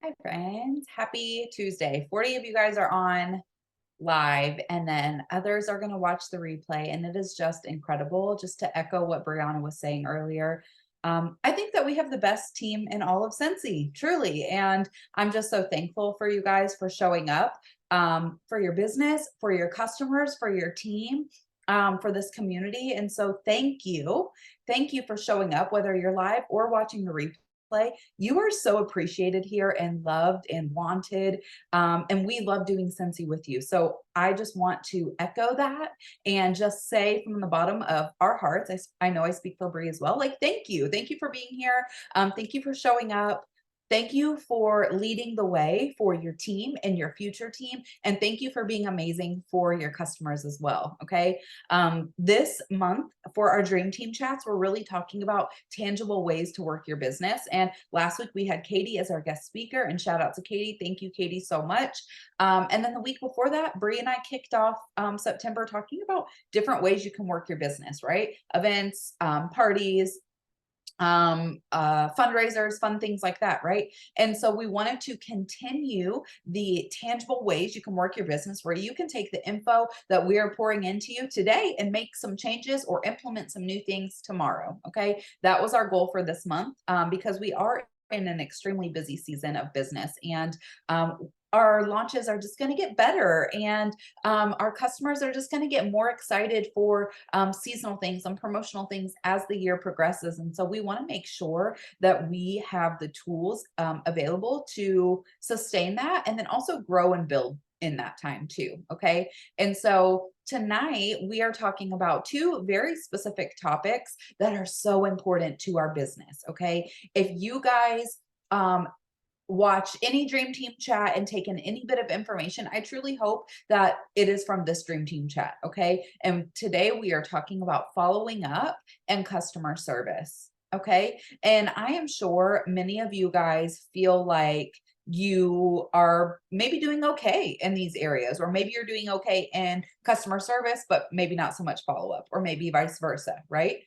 Hi, friends. Happy Tuesday. 40 of you guys are on live, and then others are going to watch the replay. And it is just incredible. Just to echo what Brianna was saying earlier, I think that we have the best team in all of Scentsy, truly. And I'm just so thankful for you guys for showing up, for your business, for your customers, for your team. For this community. And so thank you. Thank you for showing up, whether you're live or watching the replay. You are so appreciated here and loved and wanted. And we love doing Scentsy with you. So I just want to echo that and just say from the bottom of our hearts, I know I speak for Bree as well. Like, thank you. Thank you for being here. Thank you for showing up. Thank you for leading the way for your team and your future team. And thank you for being amazing for your customers as well. Okay. This month for our Dream Team chats, we're really talking about tangible ways to work your business. And last week we had Katie as our guest speaker, and shout out to Katie. Thank you, Katie, so much. And then the week before that, Bree and I kicked off September talking about different ways you can work your business, right? Events, parties, fundraisers, fun things like that, right? And so we wanted to continue the tangible ways you can work your business, where you can take the info that we are pouring into you today and make some changes or implement some new things tomorrow. Okay, that was our goal for this month, because we are in an extremely busy season of business, and our launches are just going to get better, and our customers are just going to get more excited for seasonal things and promotional things as the year progresses. And so we want to make sure that we have the tools available to sustain that, and then also grow and build in that time too. Okay. And so tonight we are talking about two very specific topics that are so important to our business. Okay. If you guys watch any Dream Team chat and take in any bit of information, I truly hope that it is from this Dream Team chat. Okay. And today we are talking about following up and customer service. Okay. And I am sure many of you guys feel like you are maybe doing okay in these areas, or maybe you're doing okay in customer service, but maybe not so much follow up, or maybe vice versa, right?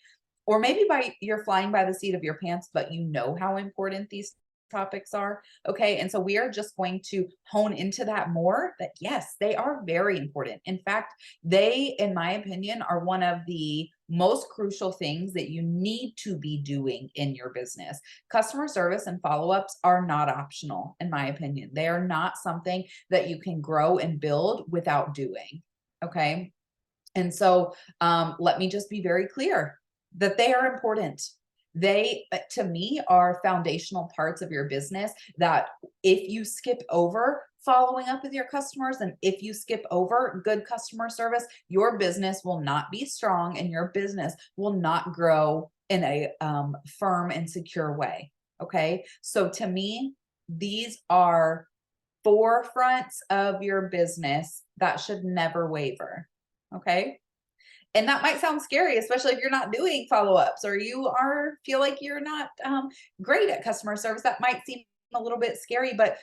Or maybe you're flying by the seat of your pants, but you know how important these topics are. Okay. And so we are just going to hone into that more, that yes, they are very important. In fact, they, in my opinion, are one of the most crucial things that you need to be doing in your business. Customer service and follow-ups are not optional, in my opinion. They are not something that you can grow and build without doing. Okay. And so let me just be very clear that they are important. They, to me, are foundational parts of your business that if you skip over following up with your customers, and if you skip over good customer service, your business will not be strong and your business will not grow in a firm and secure way. Okay. So to me, these are forefronts of your business that should never waver. Okay. And that might sound scary, especially if you're not doing follow-ups, or you feel like you're not great at customer service. That might seem a little bit scary, but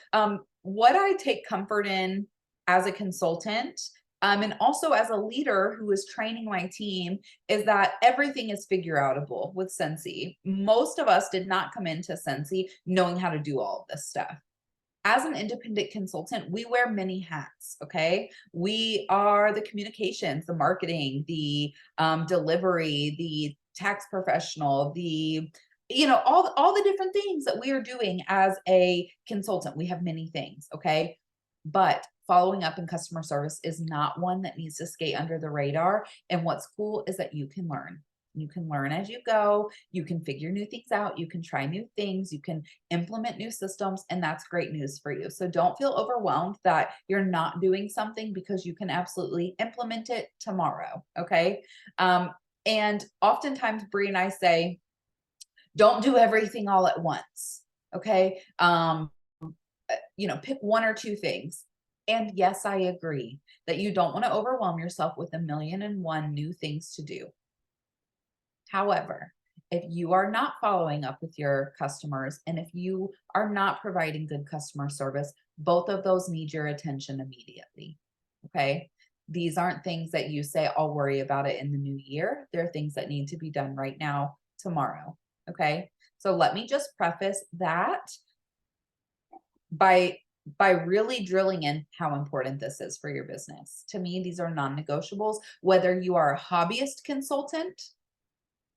what I take comfort in as a consultant, and also as a leader who is training my team, is that everything is figure outable with Scentsy. Most of us did not come into Scentsy knowing how to do all of this stuff. As an independent consultant, we wear many hats. Okay. We are the communications, the marketing, the delivery, the tax professional, all the different things that we are doing as a consultant. We have many things. Okay. But following up in customer service is not one that needs to skate under the radar. And what's cool is that you can learn. You can learn as you go. You can figure new things out. You can try new things. You can implement new systems, and that's great news for you. So don't feel overwhelmed that you're not doing something, because you can absolutely implement it tomorrow. Okay. And oftentimes Bree and I say, don't do everything all at once. Okay. Pick one or two things. And yes, I agree that you don't want to overwhelm yourself with 1,000,001 new things to do. However, if you are not following up with your customers, and if you are not providing good customer service, both of those need your attention immediately. Okay. These aren't things that you say, I'll worry about it in the new year. They're things that need to be done right now, tomorrow. Okay. So let me just preface that by by really drilling in how important this is for your business. To me, these are non-negotiables, whether you are a hobbyist consultant,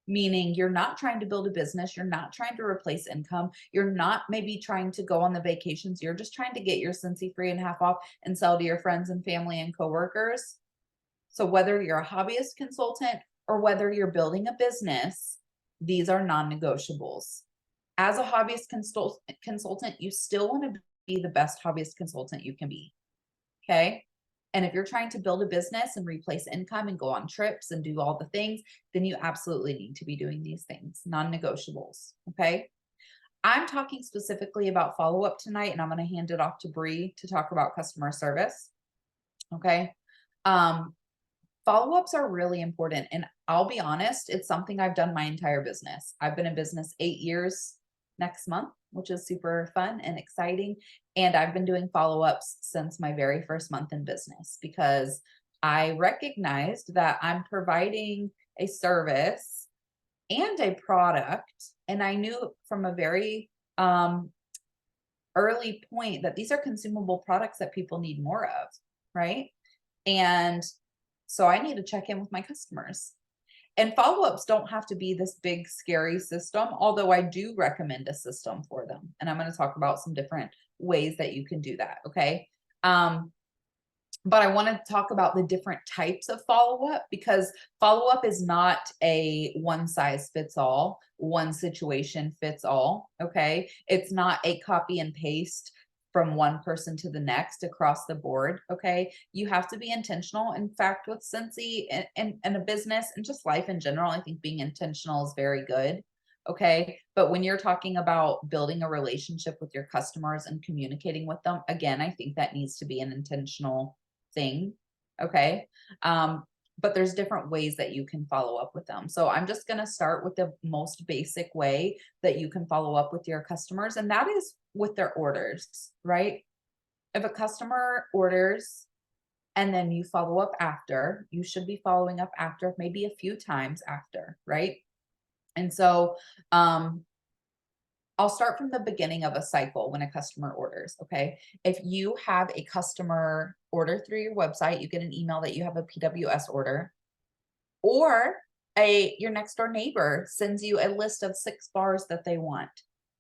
meaning you're not trying to build a business, you're not trying to replace income, you're not maybe trying to go on the vacations, you're just trying to get your Scentsy free and half off and sell to your friends and family and coworkers. So whether you're a hobbyist consultant or whether you're building a business, these are non-negotiables. As a hobbyist consultant, you still want to be the best hobbyist consultant you can be. Okay. And if you're trying to build a business and replace income and go on trips and do all the things, then you absolutely need to be doing these things, non-negotiables. Okay. I'm talking specifically about follow-up tonight, and I'm going to hand it off to Bree to talk about customer service. Okay. Um, Follow-ups are really important. And I'll be honest, it's something I've done my entire business. I've been in business 8 years next month, which is super fun and exciting. And I've been doing follow-ups since my very first month in business because I recognized that I'm providing a service and a product. And I knew from a very early point that these are consumable products that people need more of, right? And so I need to check in with my customers. And follow-ups don't have to be this big, scary system, although I do recommend a system for them. And I'm going to talk about some different ways that you can do that. Okay. But I want to talk about the different types of follow-up because follow-up is not a one size fits all, one situation fits all. Okay. It's not a copy and paste from one person to the next across the board. Okay. You have to be intentional. In fact, with Scentsy and a business and just life in general, I think being intentional is very good. Okay. But when you're talking about building a relationship with your customers and communicating with them, again, I think that needs to be an intentional thing. Okay. But there's different ways that you can follow up with them. So I'm just going to start with the most basic way that you can follow up with your customers, and that is with their orders, right? If a customer orders and then you follow up after, you should be following up after, maybe a few times after, right? And so I'll start from the beginning of a cycle when a customer orders. Okay. If you have a customer order through your website, you get an email that you have a PWS order, or your next door neighbor sends you a list of 6 bars that they want.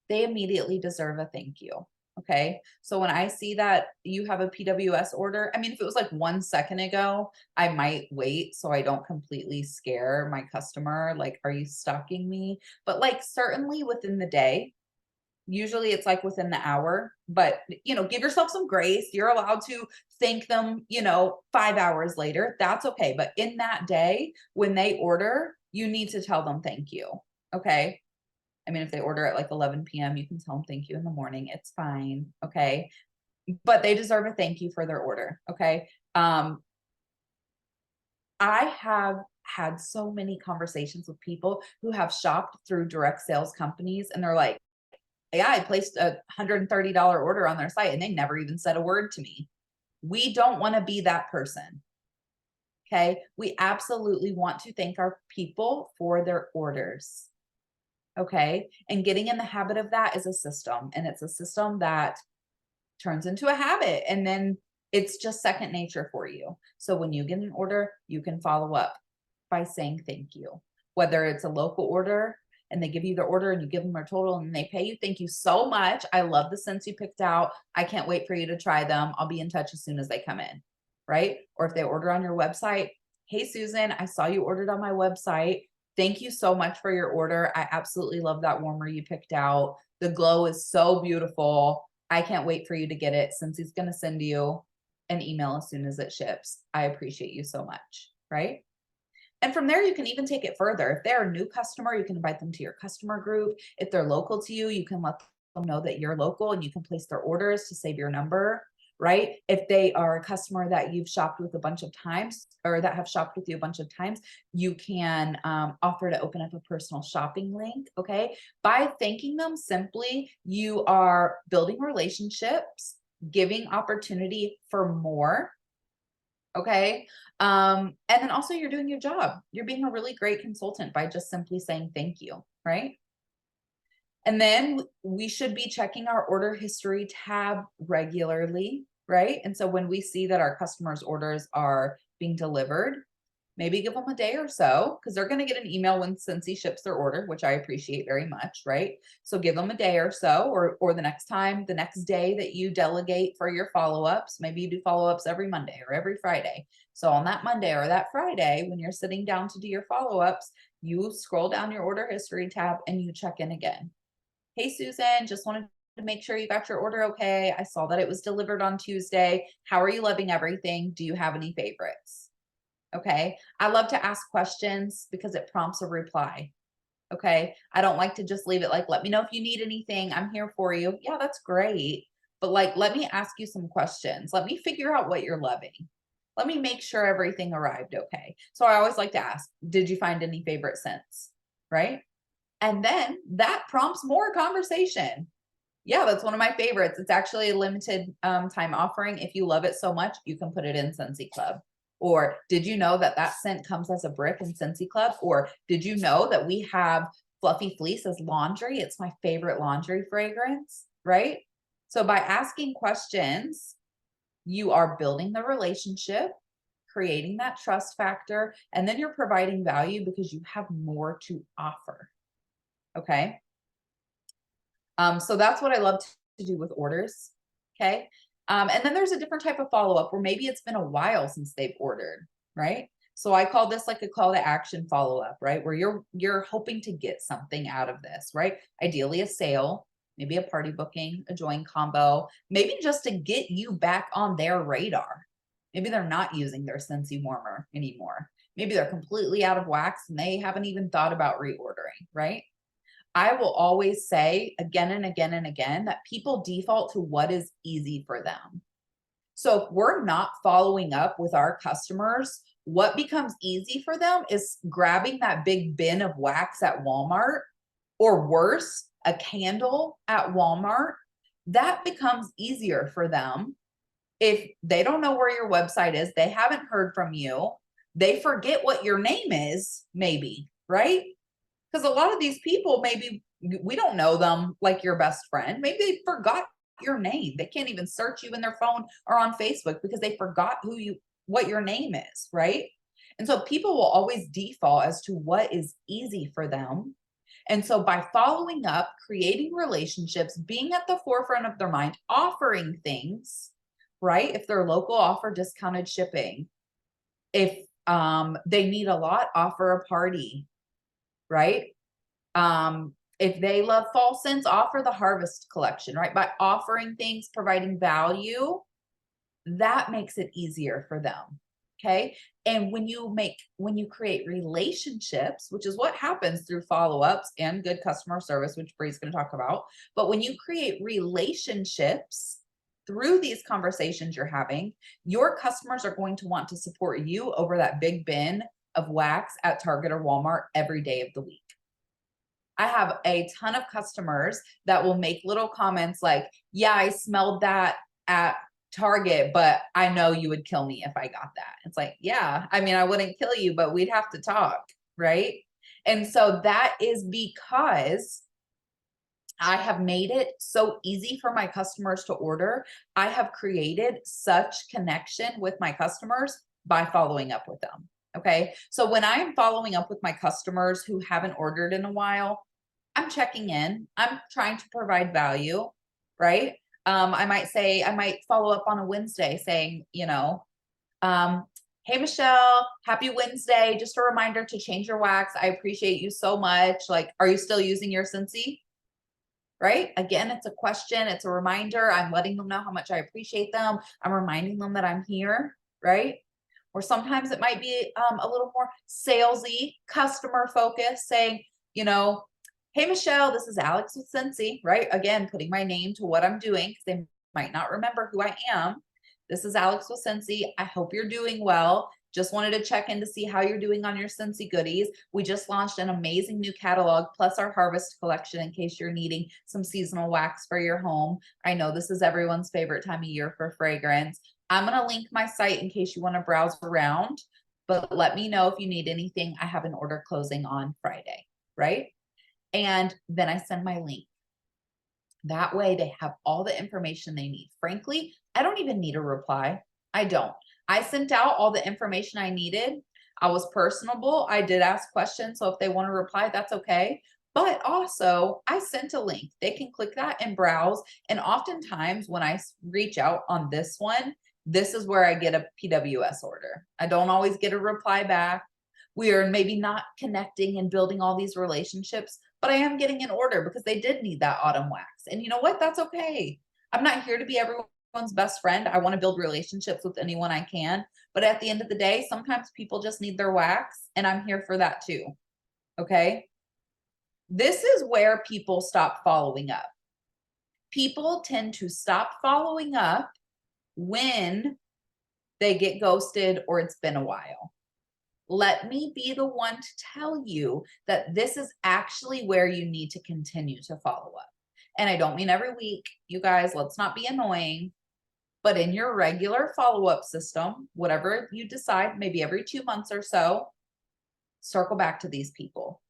They immediately deserve a thank you. Okay. So when I see that you have a PWS order, I mean, if it was like 1 second ago, I might wait so I don't completely scare my customer. Like, are you stalking me? But like, certainly within the day, usually it's like within the hour, but give yourself some grace. You're allowed to thank them, 5 hours later. That's okay. But in that day, when they order, you need to tell them thank you. Okay. I mean, if they order at like 11 p.m., you can tell them thank you in the morning. It's fine. Okay. But they deserve a thank you for their order. Okay. I have had so many conversations with people who have shopped through direct sales companies, and they're like, yeah, I placed a $130 order on their site and they never even said a word to me. We don't want to be that person. Okay. We absolutely want to thank our people for their orders. Okay. And getting in the habit of that is a system, and it's a system that turns into a habit. And then it's just second nature for you. So when you get an order, you can follow up by saying thank you, whether it's a local order and they give you their order and you give them their total and they pay you. Thank you so much. I love the scents you picked out. I can't wait for you to try them. I'll be in touch as soon as they come in. Right. Or if they order on your website, hey, Susan, I saw you ordered on my website. Thank you so much for your order. I absolutely love that warmer you picked out. The glow is so beautiful. I can't wait for you to get it, since he's going to send you an email as soon as it ships. I appreciate you so much. Right. And from there, you can even take it further. If they're a new customer, you can invite them to your customer group. If they're local to you, you can let them know that you're local and you can place their orders to save your number, right? If they are a customer that you've shopped with a bunch of times, or that have shopped with you a bunch of times, you can offer to open up a personal shopping link. Okay. By thanking them simply, you are building relationships, giving opportunity for more. Okay. And then also you're doing your job. You're being a really great consultant by just simply saying thank you, right? And then we should be checking our order history tab regularly, right? And so when we see that our customers' orders are being delivered, maybe give them a day or so because they're going to get an email when Scentsy ships their order, which I appreciate very much, right? So give them a day or so, or the next time, the next day that you delegate for your follow-ups, maybe you do follow-ups every Monday or every Friday. So on that Monday or that Friday, when you're sitting down to do your follow-ups, you scroll down your order history tab and you check in again. Hey, Susan, just wanted to make sure you got your order okay. I saw that it was delivered on Tuesday. How are you loving everything? Do you have any favorites? Okay. I love to ask questions because it prompts a reply. Okay. I don't like to just leave it like, let me know if you need anything. I'm here for you. Yeah, that's great. But like, let me ask you some questions. Let me figure out what you're loving. Let me make sure everything arrived okay. So I always like to ask, did you find any favorite scents? Right. And then that prompts more conversation. Yeah, that's one of my favorites. It's actually a limited time offering. If you love it so much, you can put it in Scentsy Club. Or did you know that that scent comes as a brick in Scentsy Club? Or did you know that we have Fluffy Fleece as laundry? It's my favorite laundry fragrance, right? So by asking questions, you are building the relationship, creating that trust factor, and then you're providing value because you have more to offer. Okay. So that's what I love to do with orders. Okay. And then there's a different type of follow-up where maybe it's been a while since they've ordered, right? So I call this like a call to action follow-up, right? Where you're hoping to get something out of this, right? Ideally a sale, maybe a party booking, a join combo, maybe just to get you back on their radar. Maybe they're not using their Scentsy warmer anymore. Maybe they're completely out of wax and they haven't even thought about reordering, right? I will always say again and again and again that people default to what is easy for them. So if we're not following up with our customers, what becomes easy for them is grabbing that big bin of wax at Walmart, or worse, a candle at Walmart. That becomes easier for them if they don't know where your website is, they haven't heard from you, they forget what your name is, maybe, right? Because a lot of these people, maybe we don't know them like your best friend. Maybe they forgot your name. They can't even search you in their phone or on Facebook because they forgot what your name is, right? And so people will always default as to what is easy for them. And so by following up, creating relationships, being at the forefront of their mind, offering things, right? If they're local, offer discounted shipping. If they need a lot, offer a party, right? If they love fall scents, offer the harvest collection, right? By offering things, providing value, that makes it easier for them. Okay. And when you create relationships, which is what happens through follow-ups and good customer service, which Bree's going to talk about, but when you create relationships through these conversations you're having, your customers are going to want to support you over that big bin of wax at Target or Walmart every day of the week. I have a ton of customers that will make little comments like, yeah, I smelled that at Target, but I know you would kill me if I got that. It's like, yeah, I mean, I wouldn't kill you, but we'd have to talk, right? And so that is because I have made it so easy for my customers to order. I have created such connection with my customers by following up with them. Okay. So when I am following up with my customers who haven't ordered in a while, I'm checking in. I'm trying to provide value, right? I might follow up on a Wednesday saying, hey, Michelle, happy Wednesday. Just a reminder to change your wax. I appreciate you so much. Like, are you still using your Scentsy? Right? Again, it's a question. It's a reminder. I'm letting them know how much I appreciate them. I'm reminding them that I'm here, right? Or sometimes it might be a little more salesy, customer focused, saying, hey, Michelle, this is Alex with Scentsy, right? Again, putting my name to what I'm doing because they might not remember who I am. This is Alex with Scentsy. I hope you're doing well. Just wanted to check in to see how you're doing on your Scentsy goodies. We just launched an amazing new catalog plus our harvest collection in case you're needing some seasonal wax for your home. I know this is everyone's favorite time of year for fragrance. I'm going to link my site in case you want to browse around, but let me know if you need anything. I have an order closing on Friday, right? And then I send my link. That way they have all the information they need. Frankly, I don't even need a reply. I don't. I sent out all the information I needed. I was personable. I did ask questions. So if they want to reply, that's okay. But also, I sent a link. They can click that and browse. And oftentimes, when I reach out on this one, this is where I get a PWS order. I don't always get a reply back. We are maybe not connecting and building all these relationships, but I am getting an order because they did need that autumn wax. And you know what? That's okay. I'm not here to be everyone's best friend. I want to build relationships with anyone I can. But at the end of the day, sometimes people just need their wax, and I'm here for that too. Okay. This is where people stop following up. People tend to stop following up when they get ghosted or it's been a while. Let me be the one to tell you that this is actually where you need to continue to follow up. And I don't mean every week, you guys, let's not be annoying, but in your regular follow-up system, whatever you decide, maybe every 2 months or so, circle back to these people.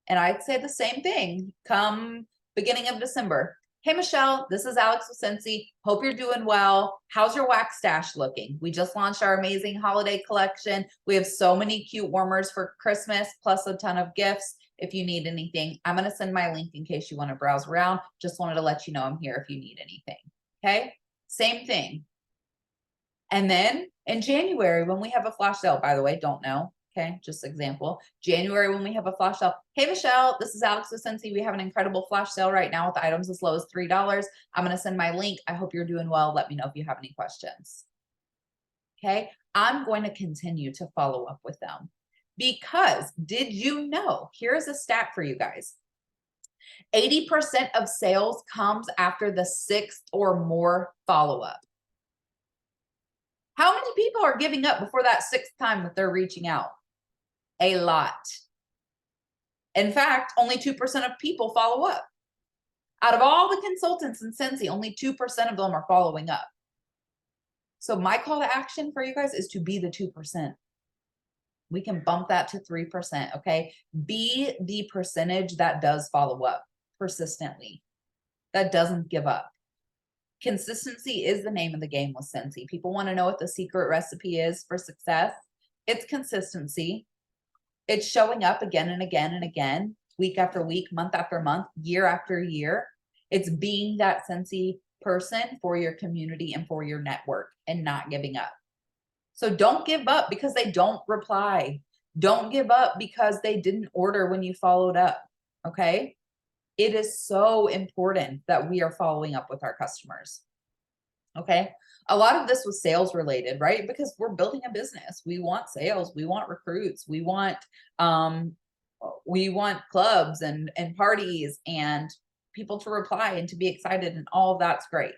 And I'd say the same thing come beginning of December. Hey, Michelle, this is Alex with Scentsy. Hope you're doing well. How's your wax stash looking? We just launched our amazing holiday collection. We have so many cute warmers for Christmas, plus a ton of gifts. If you need anything, I'm going to send my link in case you want to browse around. Just wanted to let you know I'm here if you need anything. Okay. Same thing. And then in January, when we have a flash sale, by the way, don't know. Okay, just example. January, when we have a flash sale. Hey, Michelle, this is Alex with Scentsy. We have an incredible flash sale right now with items as low as $3. I'm going to send my link. I hope you're doing well. Let me know if you have any questions. Okay, I'm going to continue to follow up with them because did you know? Here's a stat for you guys. 80% of sales comes after the 6th or more follow-up. How many people are giving up before that 6th time that they're reaching out? A lot. In fact, only 2% of people follow up. Out of all the consultants in Scentsy, only 2% of them are following up. So my call to action for you guys is to be the 2%. We can bump that to 3%, okay? Be the percentage that does follow up persistently, that doesn't give up. Consistency is the name of the game with Scentsy. People want to know what the secret recipe is for success. It's consistency. It's showing up again and again and again, week after week, month after month, year after year. It's being that Scentsy person for your community and for your network and not giving up. So don't give up because they don't reply. Don't give up because they didn't order when you followed up. Okay. It is so important that we are following up with our customers. Okay. A lot of this was sales related, right? Because we're building a business. We want sales. We want recruits. We want clubs and parties and people to reply and to be excited, and all of that's great.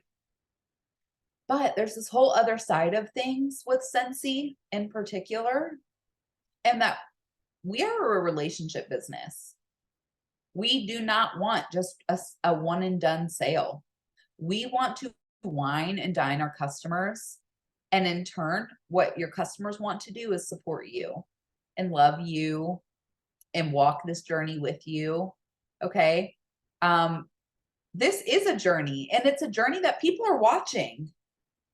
But there's this whole other side of things with Scentsy in particular, and that we are a relationship business. We do not want just a one and done sale. We want to wine and dine our customers. And in turn, what your customers want to do is support you and love you and walk this journey with you. Okay. This is a journey, and it's a journey that people are watching.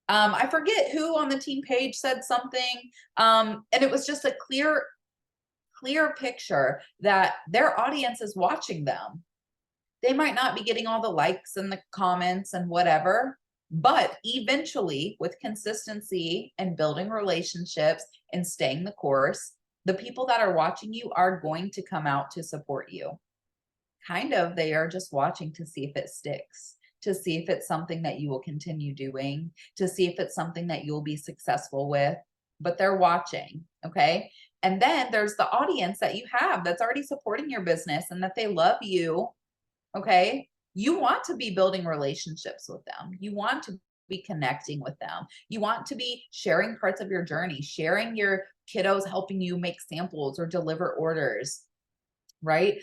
I forget who on the team page said something. And it was just a clear picture that their audience is watching them. They might not be getting all the likes and the comments and whatever, but eventually with consistency and building relationships and staying the course, the people that are watching you are going to come out to support you. Kind of, they are just watching to see if it sticks, to see if it's something that you will continue doing, to see if it's something that you'll be successful with, but they're watching. Okay. And then there's the audience that you have that's already supporting your business and that they love you. Okay. You want to be building relationships with them. You want to be connecting with them. You want to be sharing parts of your journey, sharing your kiddos helping you make samples or deliver orders, right?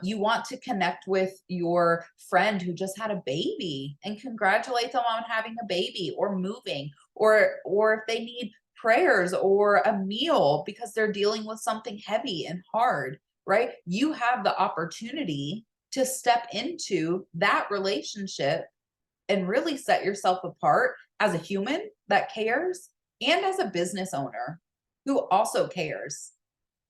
You want to connect with your friend who just had a baby and congratulate them on having a baby or moving, or if they need prayers or a meal because they're dealing with something heavy and hard, right? You have the opportunity to step into that relationship and really set yourself apart as a human that cares and as a business owner who also cares.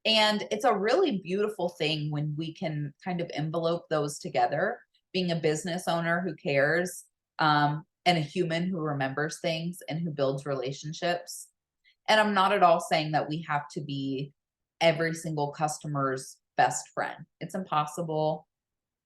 And it's a really beautiful thing when we can kind of envelope those together, being a business owner who cares, and a human who remembers things and who builds relationships. And I'm not at all saying that we have to be every single customer's best friend. It's impossible.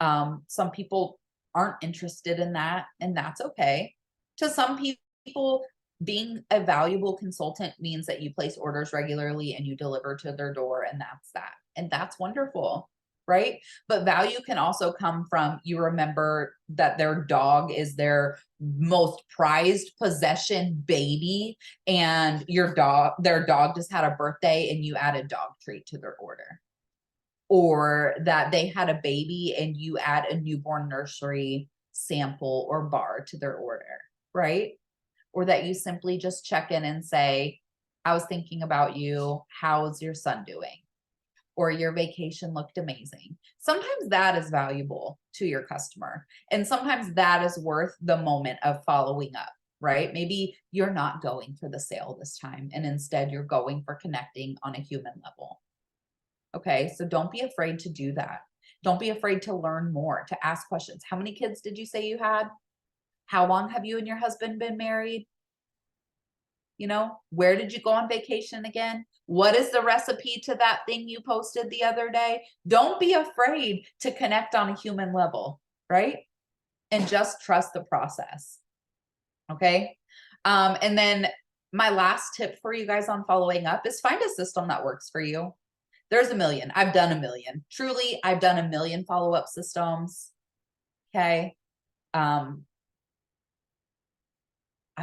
Some people aren't interested in that, and that's okay. To some people, being a valuable consultant means that you place orders regularly and you deliver to their door, and that's that. And that's wonderful, right? But value can also come from you remember that their dog is their most prized possession baby, and their dog just had a birthday and you added dog treat to their order, or that they had a baby and you add a newborn nursery sample or bar to their order, right? Or that you simply just check in and say, I was thinking about you. How's your son doing? Or your vacation looked amazing. Sometimes that is valuable to your customer. And sometimes that is worth the moment of following up, right? Maybe you're not going for the sale this time, and instead you're going for connecting on a human level. Okay, so don't be afraid to do that. Don't be afraid to learn more, to ask questions. How many kids did you say you had? How long have you and your husband been married? You know, where did you go on vacation again? What is the recipe to that thing you posted the other day? Don't be afraid to connect on a human level, right? And just trust the process. Okay. And then my last tip for you guys on following up is find a system that works for you. There's a million. I've done a million. Truly, I've done a million follow-up systems. Okay. I've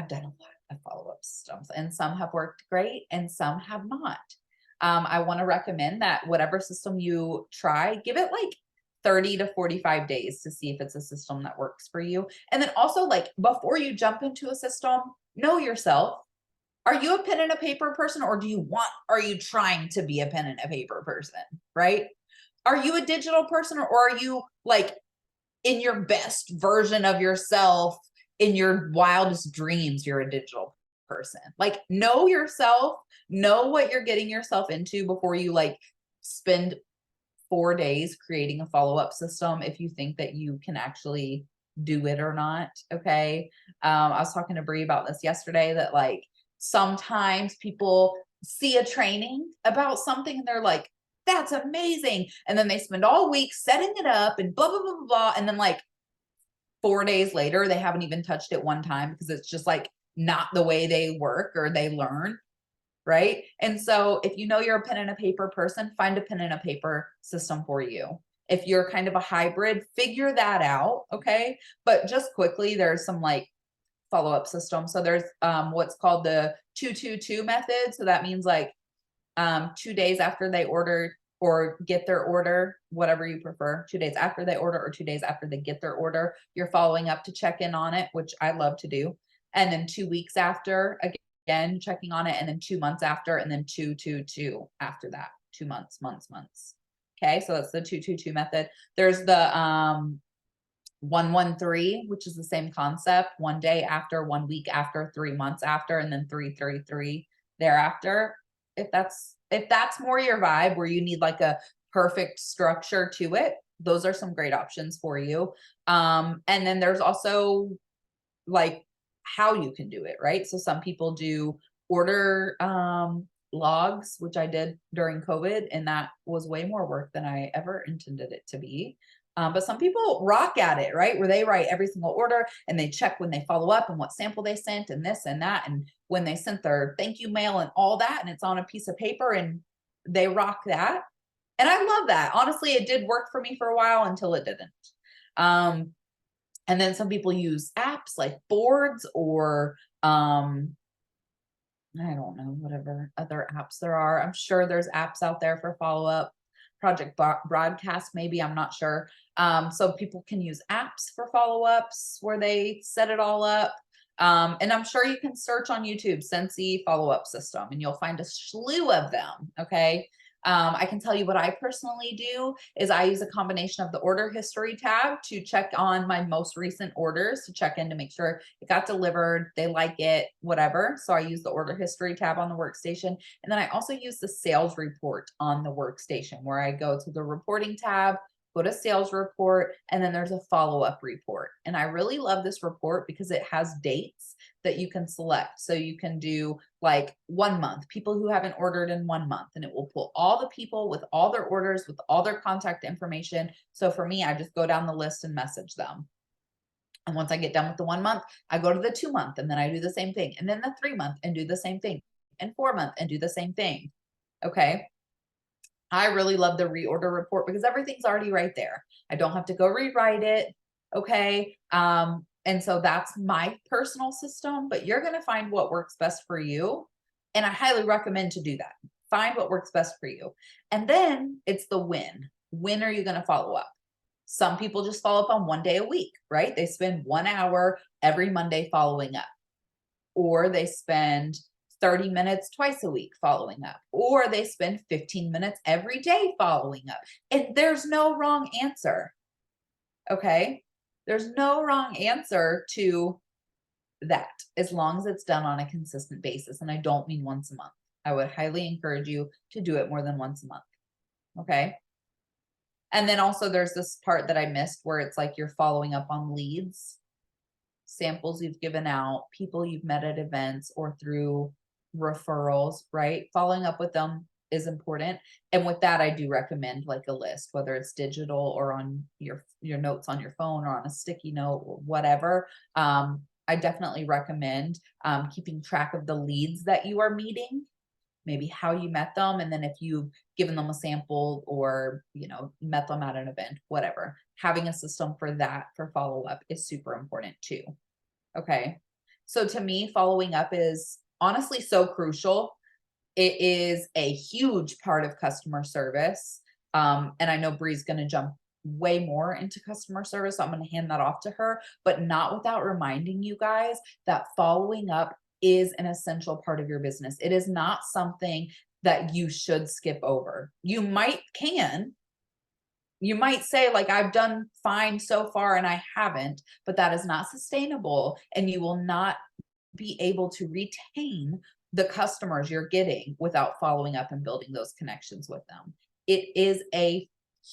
done a lot of follow-up systems, and some have worked great and some have not. I want to recommend that whatever system you try, give it like 30 to 45 days to see if it's a system that works for you. And then also, like, before you jump into a system, know yourself. Are you a pen and a paper person, or are you trying to be a pen and a paper person, right? Are you a digital person, or are you like in your best version of yourself, in your wildest dreams, you're a digital person? Like, know yourself, know what you're getting yourself into before you like spend 4 days creating a follow-up system if you think that you can actually do it or not. Okay. I was talking to Bree about this yesterday, that like sometimes people see a training about something and they're like, that's amazing. And then they spend all week setting it up and blah, blah, blah, blah, blah. And then like 4 days later, they haven't even touched it one time because it's just like not the way they work or they learn. Right. And so if you know you're a pen and a paper person, find a pen and a paper system for you. If you're kind of a hybrid, figure that out. Okay. But just quickly, there's some like follow-up systems. So there's what's called the 222 method. So that means like 2 days after they order or get their order, whatever you prefer, 2 days after they order or 2 days after they get their order, you're following up to check in on it, which I love to do. And then 2 weeks after, again, checking on it, and then 2 months after, and then 222 after that, 2 months. Okay, so that's the 222 method. There's the 113, which is the same concept: 1 day after, 1 week after, 3 months after, and then 333 thereafter. If that's more your vibe, where you need like a perfect structure to it, those are some great options for you. And then there's also like how you can do it, right? So some people do order logs, which I did during COVID, and that was way more work than I ever intended it to be. But some people rock at it, right? Where they write every single order and they check when they follow up and what sample they sent and this and that, and when they sent their thank you mail and all that, and it's on a piece of paper, and they rock that. And I love that. Honestly, it did work for me for a while until it didn't. And then some people use apps like boards or I don't know, whatever other apps there are. I'm sure there's apps out there for follow-up. Project Broadcast, maybe, I'm not sure. So people can use apps for follow-ups where they set it all up. And I'm sure you can search on YouTube, Scentsy follow-up system, and you'll find a slew of them. Okay. I can tell you what I personally do is I use a combination of the order history tab to check on my most recent orders, to check in to make sure it got delivered, they like it, whatever. So I use the order history tab on the workstation. And then I also use the sales report on the workstation, where I go to the reporting tab, go to sales report, and then there's a follow-up report. And I really love this report because it has dates that you can select. So you can do like 1 month, people who haven't ordered in 1 month, and it will pull all the people with all their orders, with all their contact information. So for me, I just go down the list and message them. And once I get done with the 1 month, I go to the 2 month and then I do the same thing. And then the 3 month and do the same thing. And 4 month and do the same thing. Okay. I really love the reorder report because everything's already right there. I don't have to go rewrite it. Okay. And so that's my personal system, but you're going to find what works best for you. And I highly recommend to do that. Find what works best for you. And then it's the when. When are you going to follow up? Some people just follow up on 1 day a week, right? They spend 1 hour every Monday following up, or they spend 30 minutes twice a week following up, or they spend 15 minutes every day following up. And there's no wrong answer. Okay. There's no wrong answer to that, as long as it's done on a consistent basis. And I don't mean once a month. I would highly encourage you to do it more than once a month. Okay. And then also there's this part that I missed where it's like you're following up on leads, samples you've given out, people you've met at events or through referrals, right? Following up with them is important. And with that, I do recommend like a list, whether it's digital or on your notes on your phone or on a sticky note or whatever. I definitely recommend keeping track of the leads that you are meeting, maybe how you met them, and then if you've given them a sample or met them at an event, whatever. Having a system for that for follow-up is super important too. Okay. So to me, following up is honestly so crucial. It is a huge part of customer service. And I know Bree's going to jump way more into customer service, so I'm going to hand that off to her, but not without reminding you guys that following up is an essential part of your business. It is not something that you should skip over. You might say like, I've done fine so far and I haven't, but that is not sustainable. And you will not be able to retain the customers you're getting without following up and building those connections with them. It is a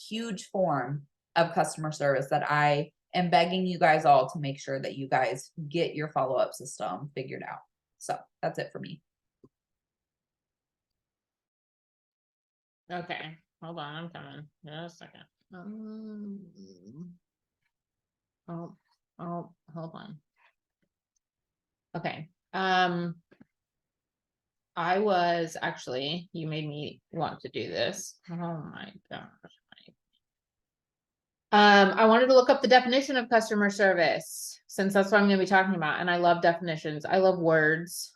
huge form of customer service that I am begging you guys all to make sure that you guys get your follow-up system figured out. So that's it for me. Okay, hold on, I'm coming. Just a second. Oh, hold on. Okay. I was actually, you made me want to do this. Oh my gosh. I wanted to look up the definition of customer service, since that's what I'm going to be talking about. And I love definitions. I love words.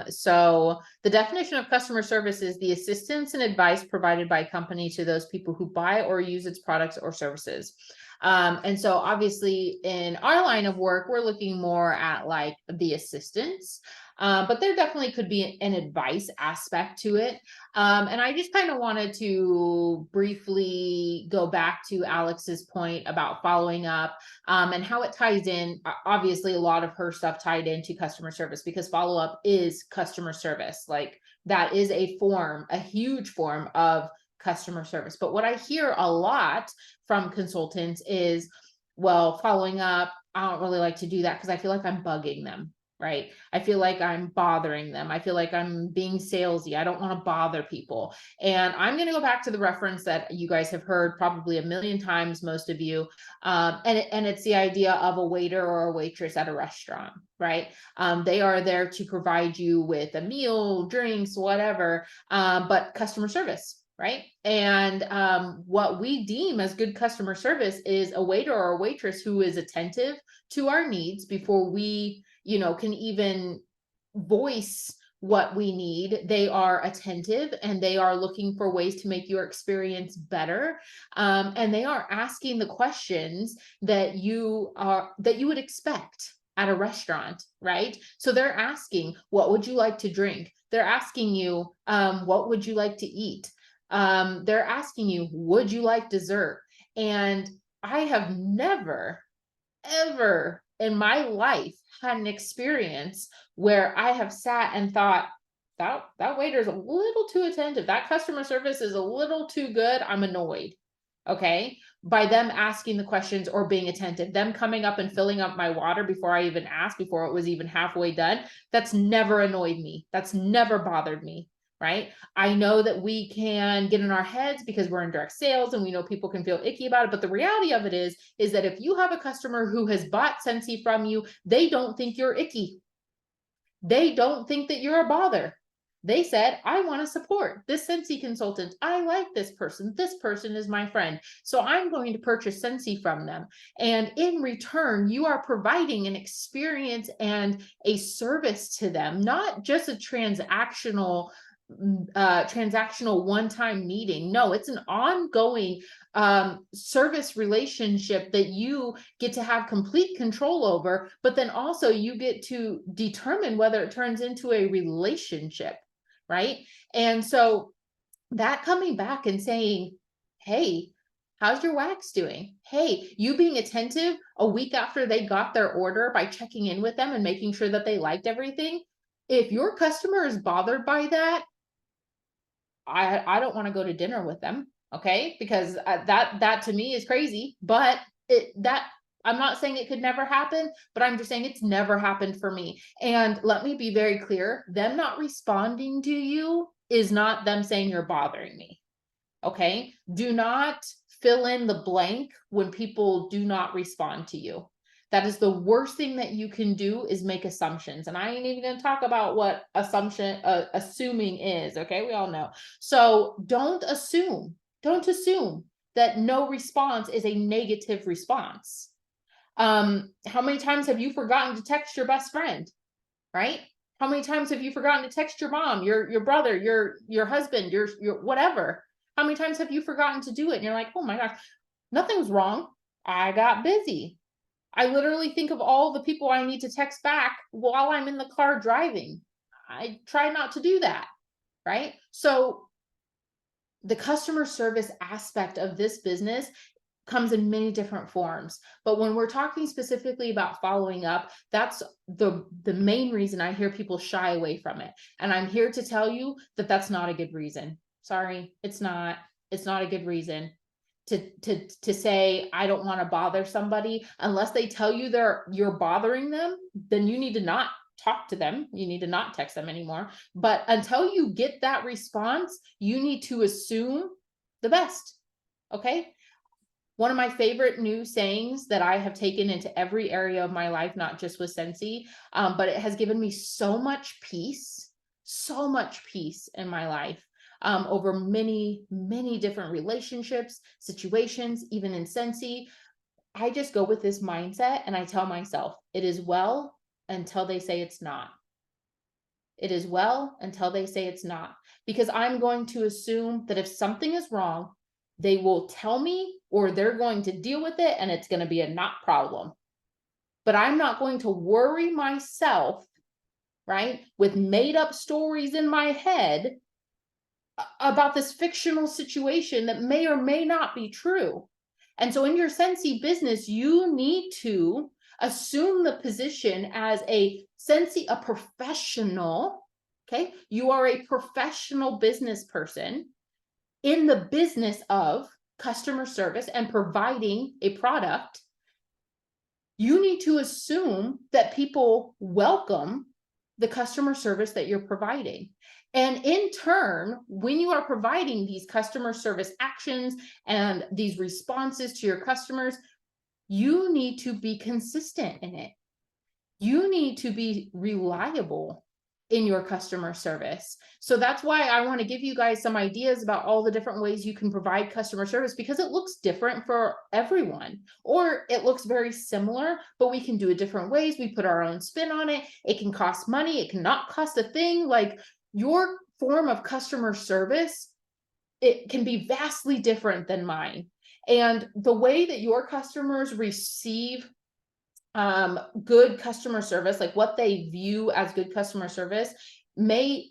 So the definition of customer service is the assistance and advice provided by a company to those people who buy or use its products or services. And so obviously in our line of work, we're looking more at like the assistance, but there definitely could be an advice aspect to it. And I just kind of wanted to briefly go back to Alex's point about following up, and how it ties in. Obviously, a lot of her stuff tied into customer service, because follow up is customer service. Like that is a huge form of customer service. But what I hear a lot from consultants is, well, following up, I don't really like to do that because I feel like I'm bugging them. Right. I feel like I'm bothering them. I feel like I'm being salesy. I don't want to bother people. And I'm going to go back to the reference that you guys have heard probably a million times, most of you. And it's the idea of a waiter or a waitress at a restaurant, right? They are there to provide you with a meal, drinks, whatever, but customer service. Right. And what we deem as good customer service is a waiter or a waitress who is attentive to our needs before we can even voice what we need. They are attentive and they are looking for ways to make your experience better. And they are asking the questions that you would expect at a restaurant, right? So they're asking, what would you like to drink? They're asking you, what would you like to eat? They're asking you, would you like dessert? And I have never, ever in my life had an experience where I have sat and thought, that waiter's a little too attentive. That customer service is a little too good. I'm annoyed. Okay. By them asking the questions or being attentive, them coming up and filling up my water before I even asked, before it was even halfway done. That's never annoyed me. That's never bothered me. Right. I know that we can get in our heads because we're in direct sales and we know people can feel icky about it. But the reality of it is that if you have a customer who has bought Scentsy from you, they don't think you're icky. They don't think that you're a bother. They said, I want to support this Scentsy consultant. I like this person. This person is my friend. So I'm going to purchase Scentsy from them. And in return, you are providing an experience and a service to them, not just a transactional one-time meeting. No, it's an ongoing service relationship that you get to have complete control over, but then also you get to determine whether it turns into a relationship, right? And so that coming back and saying, hey, how's your wax doing? Hey, you being attentive a week after they got their order by checking in with them and making sure that they liked everything. If your customer is bothered by that, I don't want to go to dinner with them. Okay. Because that to me is crazy, but I'm not saying it could never happen, but I'm just saying it's never happened for me. And let me be very clear, them not responding to you is not them saying you're bothering me. Okay. Do not fill in the blank when people do not respond to you. That is the worst thing that you can do, is make assumptions. And I ain't even going to talk about what assuming is. Okay. We all know. So don't assume that no response is a negative response. How many times have you forgotten to text your best friend? Right? How many times have you forgotten to text your mom, your brother, your husband, your whatever? How many times have you forgotten to do it? And you're like, oh my gosh, nothing's wrong. I got busy. I literally think of all the people I need to text back while I'm in the car driving. I try not to do that. Right? So the customer service aspect of this business comes in many different forms. But when we're talking specifically about following up, that's the main reason I hear people shy away from it. And I'm here to tell you that that's not a good reason. Sorry, it's not a good reason to say, I don't want to bother somebody. Unless they tell you you're bothering them, then you need to not talk to them. You need to not text them anymore. But until you get that response, you need to assume the best. Okay. One of my favorite new sayings that I have taken into every area of my life, not just with Scentsy, but it has given me so much peace in my life, over many, many different relationships, situations, even in Scentsy. I just go with this mindset and I tell myself, it is well until they say it's not. It is well until they say it's not, because I'm going to assume that if something is wrong, they will tell me, or they're going to deal with it, and it's going to be a not problem. But I'm not going to worry myself, right, with made up stories in my head about this fictional situation that may or may not be true. And so in your Scentsy business, you need to assume the position as a professional. Okay. You are a professional business person in the business of customer service and providing a product. You need to assume that people welcome the customer service that you're providing. And in turn, when you are providing these customer service actions and these responses to your customers, you need to be consistent in it. You need to be reliable in your customer service. So that's why I want to give you guys some ideas about all the different ways you can provide customer service, because it looks different for everyone, or it looks very similar, but we can do it different ways. We put our own spin on it. It can cost money. It cannot cost a thing. Like, your form of customer service, it can be vastly different than mine. And the way that your customers receive good customer service, like what they view as good customer service, may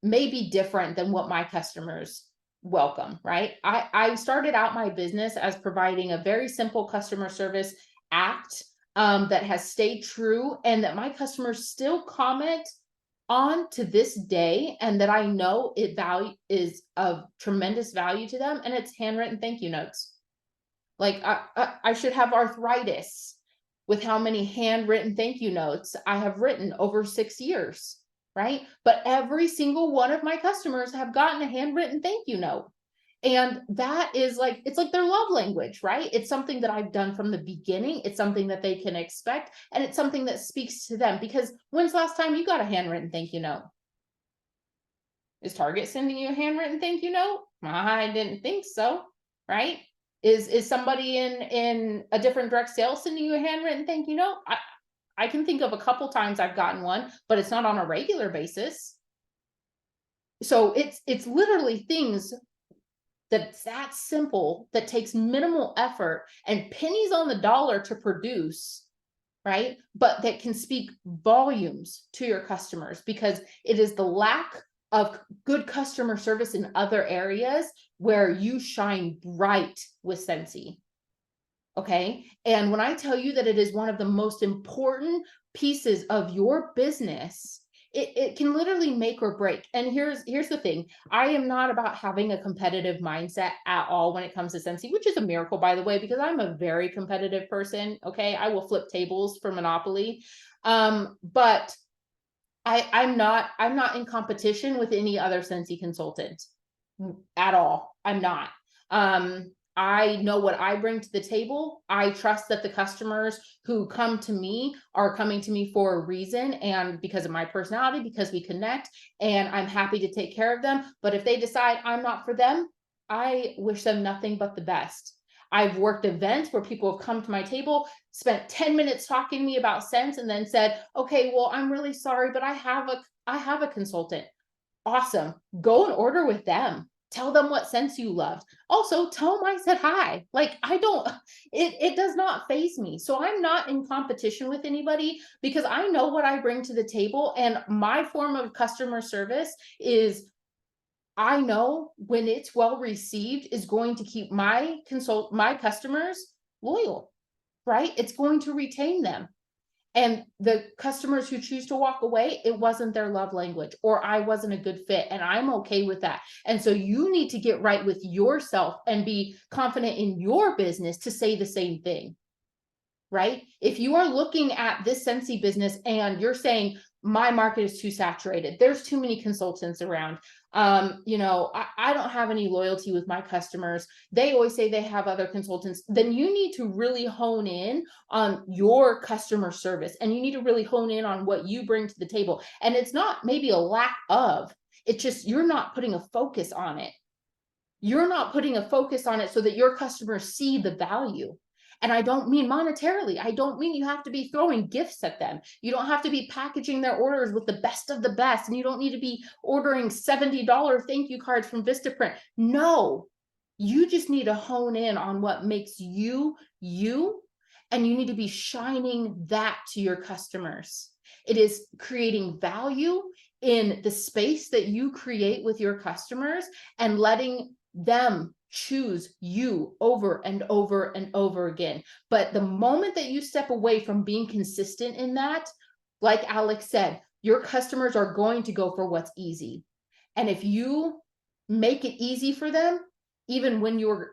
be different than what my customers welcome, right? I started out my business as providing a very simple customer service act that has stayed true and that my customers still comment on to this day, and that I know it value is of tremendous value to them, and it's handwritten thank you notes. Like I should have arthritis with how many handwritten thank you notes I have written over 6 years, right? But every single one of my customers have gotten a handwritten thank you note. And that is like, it's like their love language, right? It's something that I've done from the beginning. It's something that they can expect. And it's something that speaks to them, because when's the last time you got a handwritten thank you note? Is Target sending you a handwritten thank you note? I didn't think so, right? Is somebody in a different direct sale sending you a handwritten thank you note? I can think of a couple times I've gotten one, but it's not on a regular basis. So it's literally things that's that simple, that takes minimal effort and pennies on the dollar to produce, right? But that can speak volumes to your customers, because it is the lack of good customer service in other areas where you shine bright with Scentsy. Okay. And when I tell you that it is one of the most important pieces of your business, it can literally make or break. And here's the thing. I am not about having a competitive mindset at all when it comes to Scentsy, which is a miracle, by the way, because I'm a very competitive person. Okay. I will flip tables for Monopoly. But I'm not in competition with any other Scentsy consultant at all. I'm not. I know what I bring to the table. I trust that the customers who come to me are coming to me for a reason, and because of my personality, because we connect, and I'm happy to take care of them. But if they decide I'm not for them, I wish them nothing but the best. I've worked events where people have come to my table, spent 10 minutes talking to me about scents, and then said, okay, well, I'm really sorry, but I have a consultant. Awesome. Go and order with them. Tell them what scents you loved. Also, tell them I said hi. Like, I don't, it does not faze me. So I'm not in competition with anybody, because I know what I bring to the table. And my form of customer service is, I know when it's well received is going to keep my customers loyal, right? It's going to retain them. And the customers who choose to walk away, it wasn't their love language, or I wasn't a good fit, and I'm okay with that. And so you need to get right with yourself and be confident in your business to say the same thing, right? If you are looking at this Scentsy business and you're saying my market is too saturated, there's too many consultants around, I don't have any loyalty with my customers, they always say they have other consultants, then you need to really hone in on your customer service, and you need to really hone in on what you bring to the table. And it's not maybe a lack of, it's just you're not putting a focus on it. You're not putting a focus on it so that your customers see the value. And I don't mean monetarily. I don't mean you have to be throwing gifts at them. You don't have to be packaging their orders with the best of the best. And you don't need to be ordering $70 thank you cards from Vistaprint. No, you just need to hone in on what makes you, you, and you need to be shining that to your customers. It is creating value in the space that you create with your customers and letting them choose you over and over and over again. But the moment that you step away from being consistent in that, like Alex said, your customers are going to go for what's easy. And if you make it easy for them, even when you're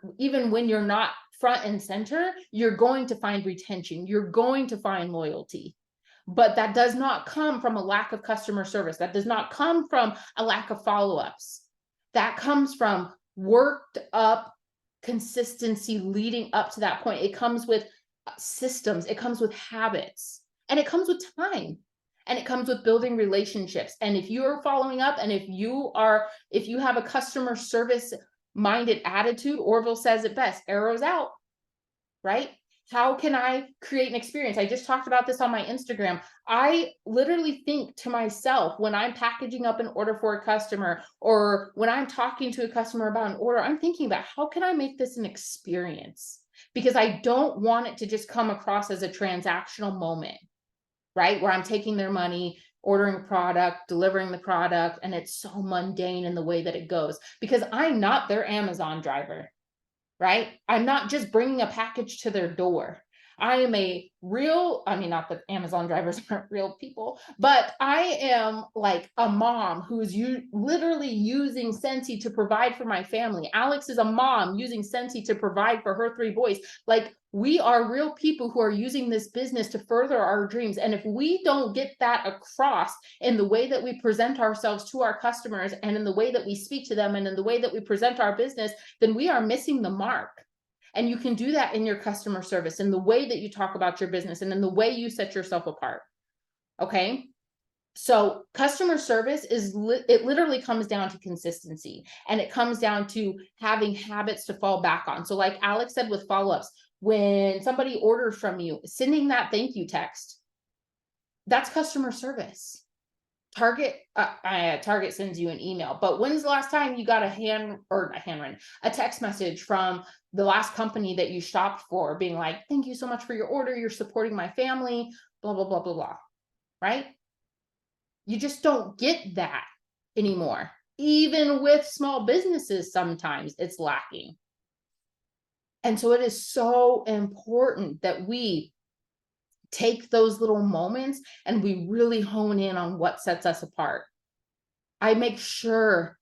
not front and center, you're going to find retention, you're going to find loyalty. But that does not come from a lack of customer service. That does not come from a lack of follow-ups. That comes from worked up consistency leading up to that point. It comes with systems, it comes with habits, and it comes with time, and it comes with building relationships. And if you are following up, and if you have a customer service minded attitude, Orville says it best, arrows out, right? How can I create an experience? I just talked about this on my Instagram. I literally think to myself when I'm packaging up an order for a customer, or when I'm talking to a customer about an order, I'm thinking about how can I make this an experience? Because I don't want it to just come across as a transactional moment, right? Where I'm taking their money, ordering product, delivering the product, and it's so mundane in the way that it goes because I'm not their Amazon driver, right? I'm not just bringing a package to their door. I am a real, I mean, not that Amazon drivers aren't real people, but I am like a mom who is literally using Scentsy to provide for my family. Alex is a mom using Scentsy to provide for her 3 boys. Like, we are real people who are using this business to further our dreams. And if we don't get that across in the way that we present ourselves to our customers and in the way that we speak to them and in the way that we present our business, then we are missing the mark. And you can do that in your customer service, in the way that you talk about your business, and in the way you set yourself apart. Okay. So customer service it literally comes down to consistency, and it comes down to having habits to fall back on. So like Alex said with follow-ups, when somebody orders from you, sending that thank you text, that's customer service. Target sends you an email, but when's the last time you got a text message from the last company that you shopped for being like, thank you so much for your order, you're supporting my family, blah, blah, blah, blah, blah, right? You just don't get that anymore. Even with small businesses, sometimes it's lacking. And so it is so important that we take those little moments and we really hone in on what sets us apart. I make sure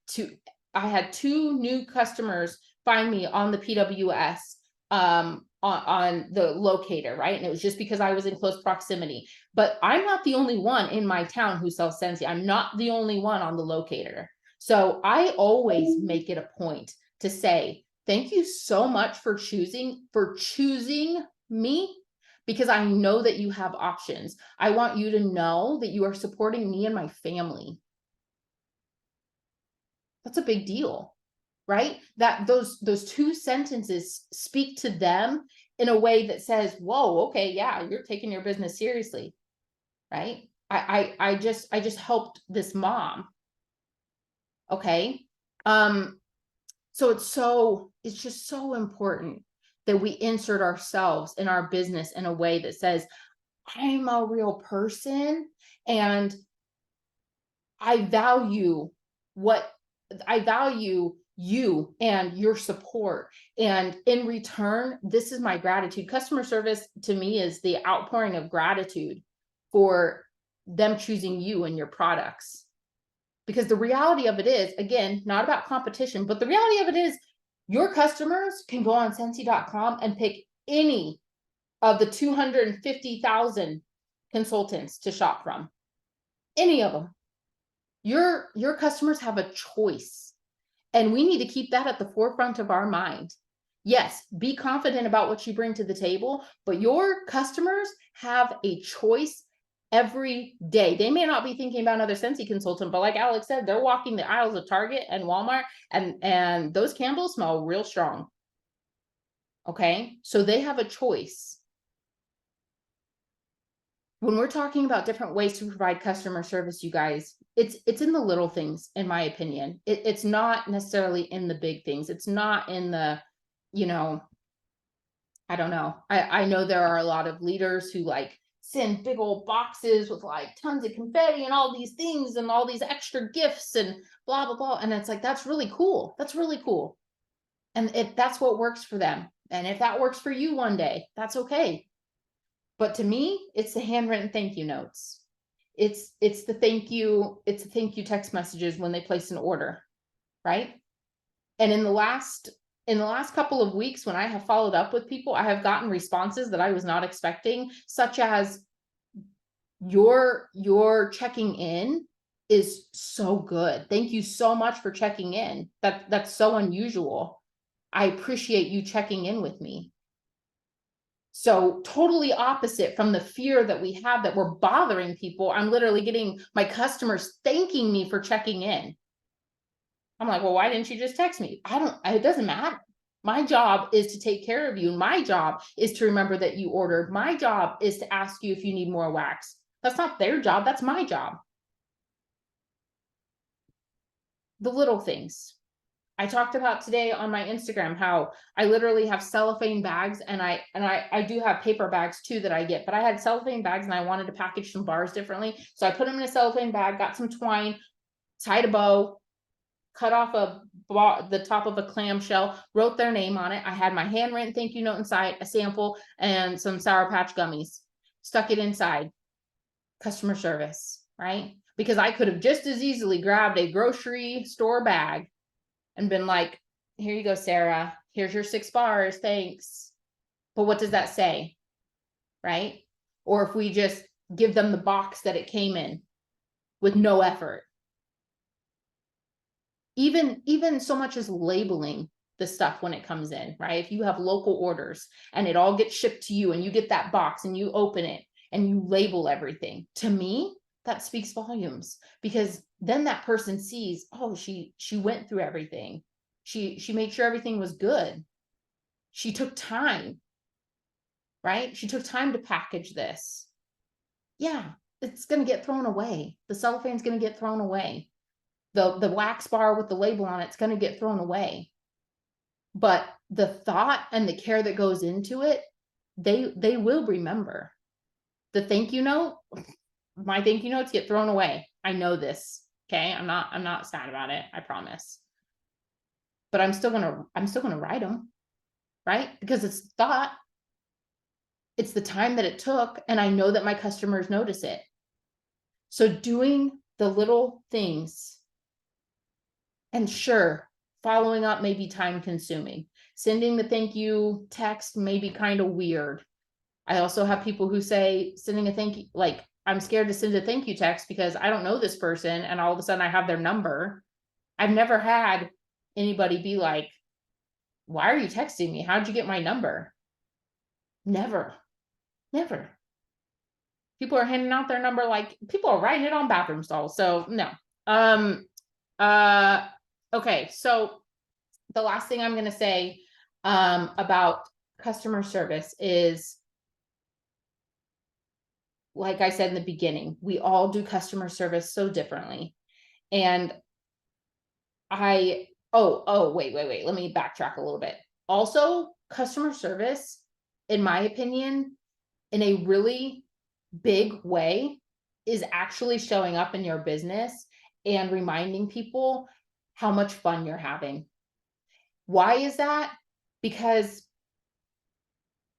I had 2 new customers find me on the PWS, on the locator, right? And it was just because I was in close proximity. But I'm not the only one in my town who sells Scentsy. I'm not the only one on the locator. So I always make it a point to say, thank you so much for choosing me, because I know that you have options. I want you to know that you are supporting me and my family. That's a big deal, right? That those 2 sentences speak to them in a way that says, whoa, okay, yeah, you're taking your business seriously, right? I just helped this mom. Okay. So it's just so important that we insert ourselves in our business in a way that says, I'm a real person and I value you and your support. And in return, this is my gratitude. Customer service to me is the outpouring of gratitude for them choosing you and your products. Because the reality of it is, again, not about competition, but the reality of it is your customers can go on Scentsy.com and pick any of the 250,000 consultants to shop from. Any of them. Your customers have a choice, and we need to keep that at the forefront of our mind. Yes, be confident about what you bring to the table, but your customers have a choice every day. They may not be thinking about another Scentsy consultant, but like Alex said, they're walking the aisles of Target and Walmart, and those candles smell real strong. Okay, so they have a choice. When we're talking about different ways to provide customer service, you guys, it's in the little things, in my opinion. It's not necessarily in the big things. It's not in the, I don't know. I know there are a lot of leaders who like send big old boxes with like tons of confetti and all these things and all these extra gifts and blah, blah, blah. And it's like, that's really cool. That's really cool. And if that's what works for them, and if that works for you one day, that's okay. But to me, it's the handwritten thank you notes. It's the thank you text messages when they place an order, right? And in the last couple of weeks, when I have followed up with people, I have gotten responses that I was not expecting, such as your checking in is so good. Thank you so much for checking in. That's so unusual. I appreciate you checking in with me. So totally opposite from the fear that we have that we're bothering people. I'm literally getting my customers thanking me for checking in. I'm like, well, why didn't you just text me? It doesn't matter. My job is to take care of you. My job is to remember that you ordered. My job is to ask you if you need more wax. That's not their job. That's my job. The little things. I talked about today on my Instagram how I literally have cellophane bags, and I do have paper bags too that I get, but I had cellophane bags and I wanted to package some bars differently. So I put them in a cellophane bag, got some twine, tied a bow, cut off the top of a clamshell, wrote their name on it. I had my handwritten thank you note inside, a sample, and some Sour Patch gummies. Stuck it inside. Customer service, right? Because I could have just as easily grabbed a grocery store bag and been like, here you go, Sarah. Here's your 6 bars. Thanks. But what does that say? Right? Or if we just give them the box that it came in with no effort. Even so much as labeling the stuff when it comes in, right? If you have local orders and it all gets shipped to you and you get that box and you open it and you label everything, to me, that speaks volumes, because then that person sees, oh, she went through everything. She made sure everything was good. She took time, right? She took time to package this. Yeah, it's going to get thrown away. The cellophane's going to get thrown away. The wax bar with the label on it's going to get thrown away. But the thought and the care that goes into it, they will remember. The thank you note, my thank you notes get thrown away. I know this. Okay. I'm not sad about it. I promise. But I'm still gonna write them, right? Because it's thought. It's the time that it took, and I know that my customers notice it. So doing the little things, and sure, following up may be time consuming. Sending the thank you text may be kind of weird. I also have people who say sending a thank you, like, I'm scared to send a thank you text because I don't know this person and all of a sudden I have their number. I've never had anybody be like, why are you texting me? How'd you get my number? Never. People are handing out their number like people are writing it on bathroom stalls. So no. Okay. So the last thing I'm going to say about customer service is, like I said in the beginning, we all do customer service so differently. And wait, let me backtrack a little bit. Also, customer service, in my opinion, in a really big way, is actually showing up in your business and reminding people how much fun you're having. Why is that? Because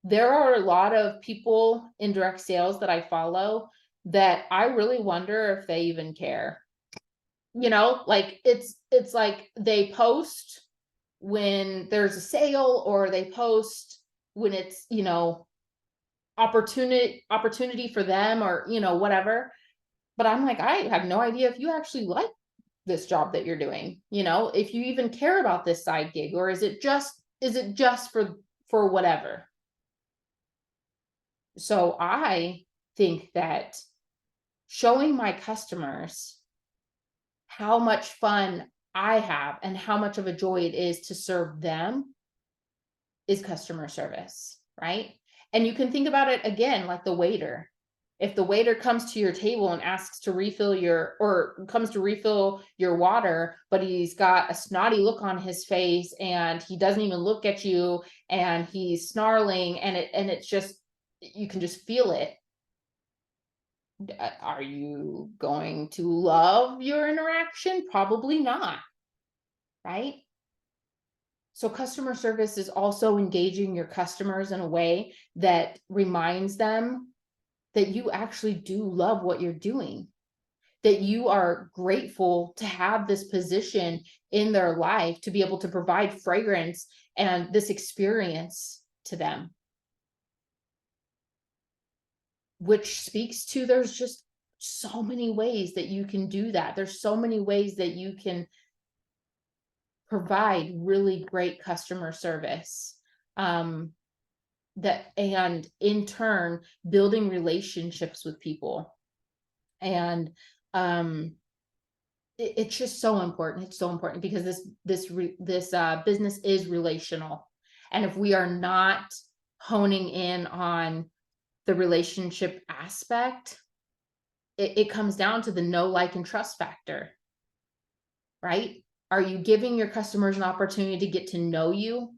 there are a lot of people in direct sales that I follow that I really wonder if they even care. Like it's like they post when there's a sale, or they post when it's, opportunity for them, or, whatever. But I'm like, I have no idea if you actually like this job that you're doing, if you even care about this side gig, or is it just for whatever. So I think that showing my customers how much fun I have and how much of a joy it is to serve them is customer service, right? And you can think about it again, like the waiter. If the waiter comes to your table and asks to refill comes to refill your water, but he's got a snotty look on his face and he doesn't even look at you and he's snarling, and it's just, you can just feel it. Are you going to love your interaction? Probably not, right? So customer service is also engaging your customers in a way that reminds them that you actually do love what you're doing, that you are grateful to have this position in their life to be able to provide fragrance and this experience to them. Which speaks to, there's just so many ways that you can do that. There's so many ways that you can provide really great customer service. That, and in turn, building relationships with people. And it's just so important. It's so important because this business is relational. And if we are not honing in on the relationship aspect, it comes down to the know, like, and trust factor, right? Are you giving your customers an opportunity to get to know you?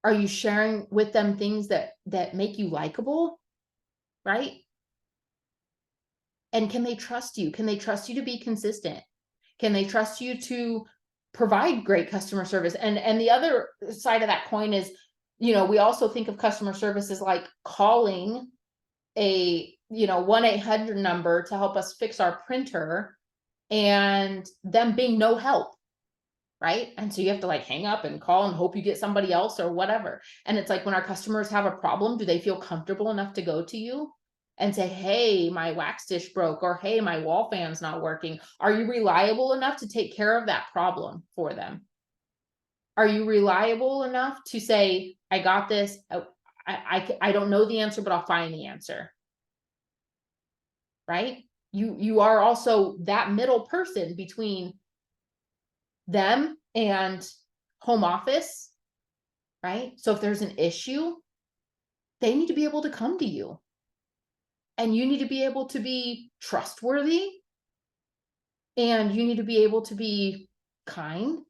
Are you sharing with them things that make you likable, right? And can they trust you? Can they trust you to be consistent? Can they trust you to provide great customer service? And the other side of that coin is, we also think of customer service as like calling a 1-800 number to help us fix our printer and them being no help, right? And so you have to like hang up and call and hope you get somebody else or whatever. And it's like, when our customers have a problem, do they feel comfortable enough to go to you and say, hey, my wax dish broke, or hey, my wall fan's not working? Are you reliable enough to take care of that problem for them? Are you reliable enough to say, I got this, I don't know the answer, but I'll find the answer, right? You are also that middle person between them and home office, right? So if there's an issue, they need to be able to come to you, and you need to be able to be trustworthy, and you need to be able to be kind,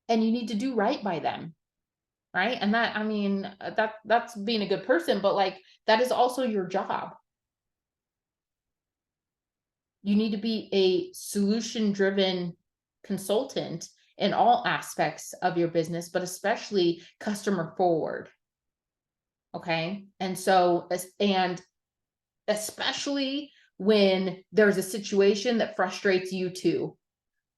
and you need to do right by them, right? And that, I mean, that's being a good person, but like, that is also your job. You need to be a solution driven consultant in all aspects of your business, but especially customer forward. Okay. And so, and especially when there's a situation that frustrates you too,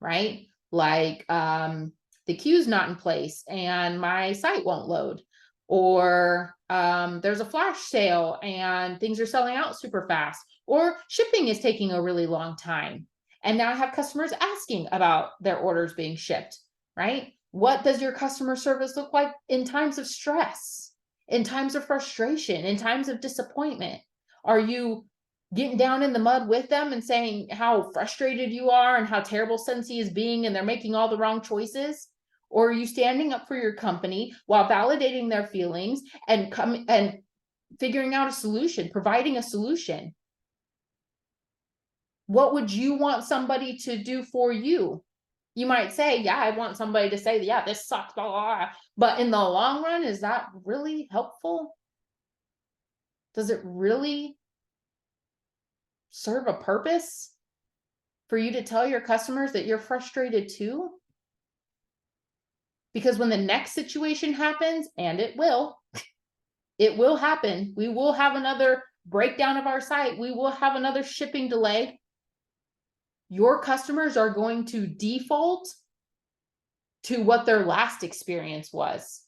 right? Like, the queue's not in place and my site won't load, or there's a flash sale and things are selling out super fast, or shipping is taking a really long time. And now I have customers asking about their orders being shipped, right? What does your customer service look like in times of stress, in times of frustration, in times of disappointment? Are you getting down in the mud with them and saying how frustrated you are and how terrible Scentsy is being and they're making all the wrong choices? Or are you standing up for your company while validating their feelings and coming and figuring out a solution, providing a solution? What would you want somebody to do for you? You might say, yeah, I want somebody to say, yeah, this sucks, blah, blah, blah. But in the long run, is that really helpful? Does it really serve a purpose for you to tell your customers that you're frustrated too? Because when the next situation happens, and it will happen, we will have another breakdown of our site, we will have another shipping delay. Your customers are going to default to what their last experience was.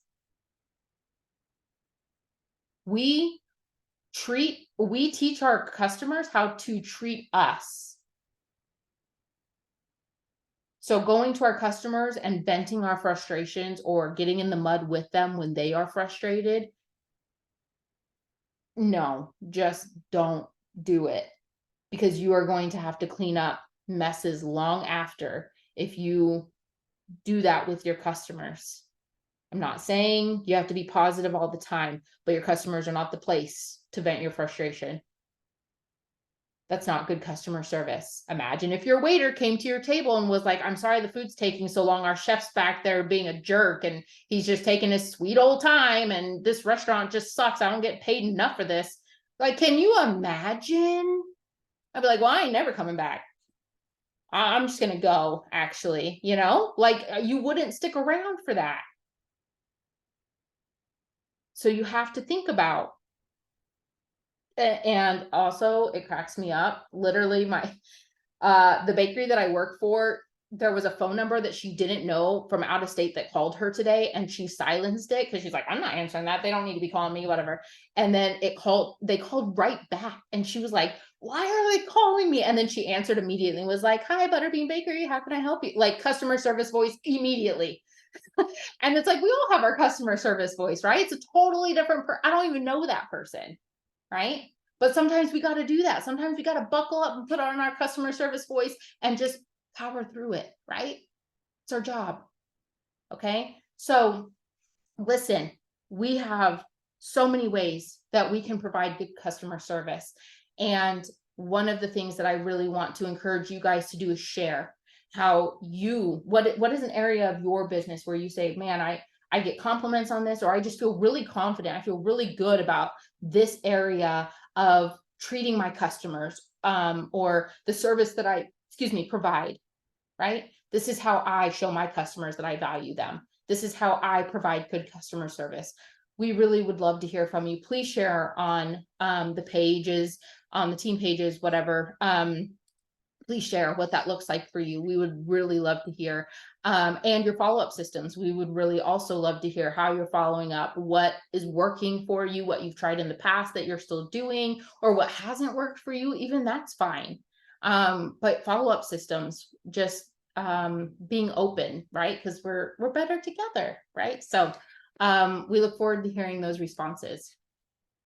We teach our customers how to treat us. So going to our customers and venting our frustrations or getting in the mud with them when they are frustrated, no, just don't do it, because you are going to have to clean up messes long after if you do that with your customers. I'm not saying you have to be positive all the time, but your customers are not the place to vent your frustration. That's not good customer service. Imagine if your waiter came to your table and was like, I'm sorry the food's taking so long. Our chef's back there being a jerk and he's just taking his sweet old time and this restaurant just sucks. I don't get paid enough for this. Like, can you imagine? I'd be like, well, I ain't never coming back. I'm just going to go, actually, like, you wouldn't stick around for that. So you have to think about, and also it cracks me up. Literally the bakery that I work for, there was a phone number that she didn't know from out of state that called her today, and she silenced it because she's like, I'm not answering that. They don't need to be calling me, whatever. And then they called right back, and she was like, why are they calling me? And then she answered immediately and was like, hi, Butterbean Bakery, how can I help you? Like, customer service voice immediately. And it's like, we all have our customer service voice, right? It's a totally different I don't even know that person, right? But sometimes we got to do that. Sometimes we got to buckle up and put on our customer service voice and just power through it, right? It's our job. Okay. So listen, we have so many ways that we can provide good customer service. And one of the things that I really want to encourage you guys to do is share how what is an area of your business where you say, man, I get compliments on this, or I just feel really confident. I feel really good about this area of treating my customers, or the service that I, provide, right? This is how I show my customers that I value them. This is how I provide good customer service. We really would love to hear from you. Please share on the pages, on the team pages, whatever. Please share what that looks like for you. We would really love to hear. And your follow-up systems. We would really also love to hear how you're following up, what is working for you, what you've tried in the past that you're still doing, or what hasn't worked for you. Even that's fine. But follow-up systems, just being open, right? Because we're better together, right? So we look forward to hearing those responses.